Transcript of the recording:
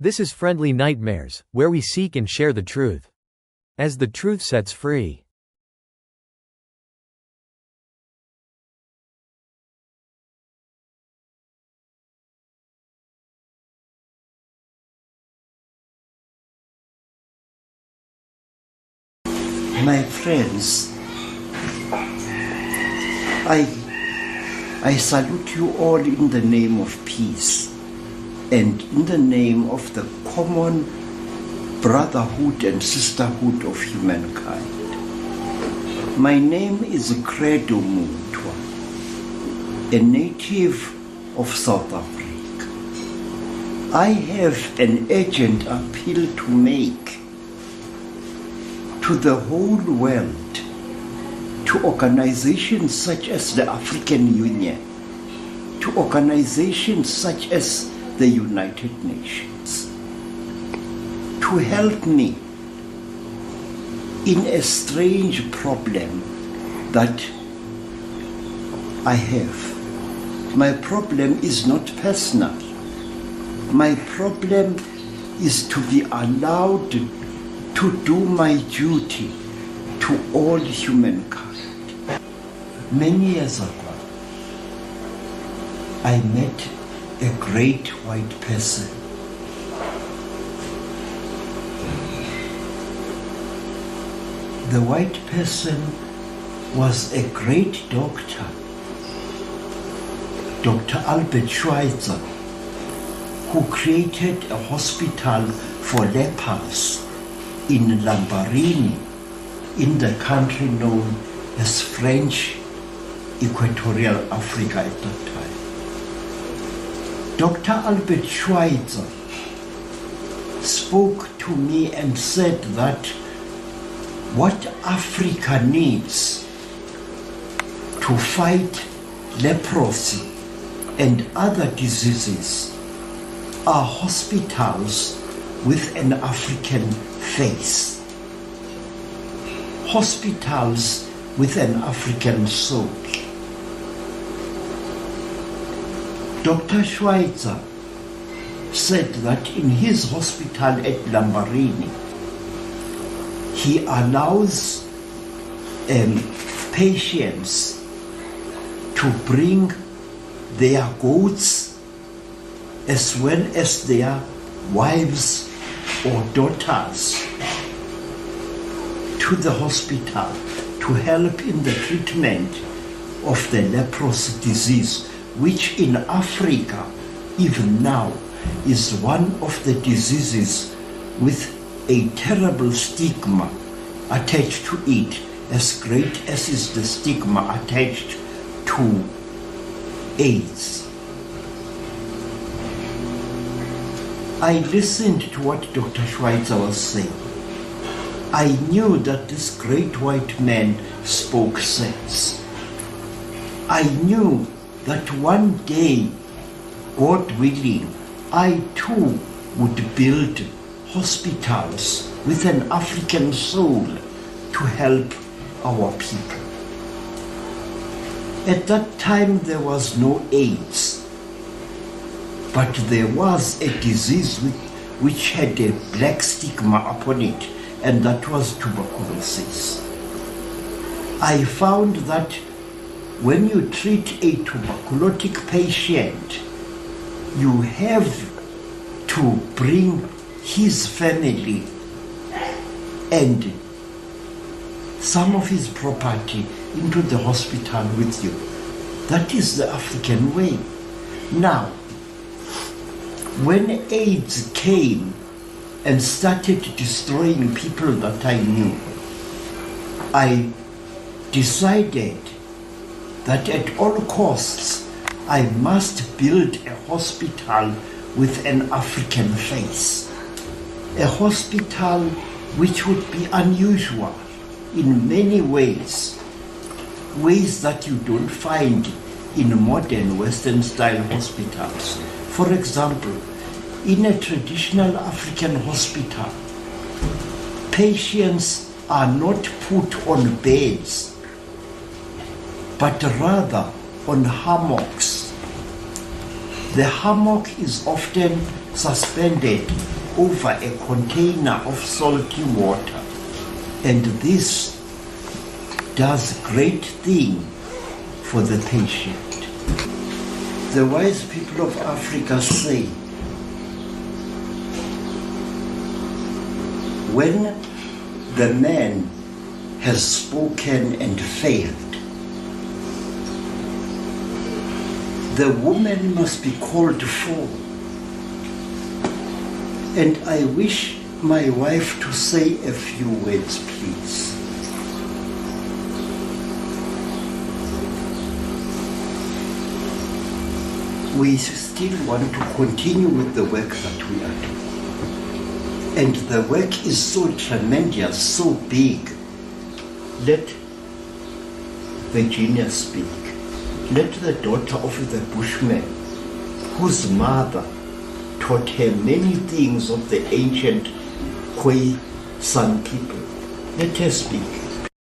This is Friendly Nightmares, where we seek and share the truth, as the truth sets free. My friends, I salute you all in the name of peace and in the name of the common brotherhood and sisterhood of humankind. My name is Credo Mutwa, a native of South Africa. I have an urgent appeal to make to the whole world, to organizations such as the African Union, to organizations such as the United Nations, to help me in a strange problem that I have. My problem is not personal. My problem is to be allowed to do my duty to all humankind. Many years ago, I met a great white person. The white person was a great doctor, Dr. Albert Schweitzer, who created a hospital for lepers in Lambarini, in the country known as French Equatorial Africa at that time. Dr. Albert Schweitzer spoke to me and said that what Africa needs to fight leprosy and other diseases are hospitals with an African face. Hospitals with an African soul. Dr. Schweitzer said that in his hospital at Lambarini, he allows patients to bring their goats as well as their wives or daughters to the hospital to help in the treatment of the leprosy disease, which in Africa, even now, is one of the diseases with a terrible stigma attached to it, as great as is the stigma attached to AIDS. I listened to what Dr. Schweitzer was saying. I knew that this great white man spoke sense. I knew that one day, God willing, I too would build hospitals with an African soul to help our people. At that time there was no AIDS, but there was a disease which had a black stigma upon it, and that was tuberculosis. I found that when you treat a tuberculotic patient, you have to bring his family and some of his property into the hospital with you. That is the African way. Now, when AIDS came and started destroying people that I knew, I decided that at all costs I must build a hospital with an African face. A hospital which would be unusual in many ways, ways that you don't find in modern Western style hospitals. For example, in a traditional African hospital, patients are not put on beds, but rather on hammocks. The hammock is often suspended over a container of salty water, and this does great thing for the patient. The wise people of Africa say, when the man has spoken and failed, the woman must be called for. And I wish my wife to say a few words, please. We still want to continue with the work that we are doing. And the work is so tremendous, so big. Let Virginia speak. Let the daughter of the bushman, whose mother taught her many things of the ancient Khoi San people, let her speak.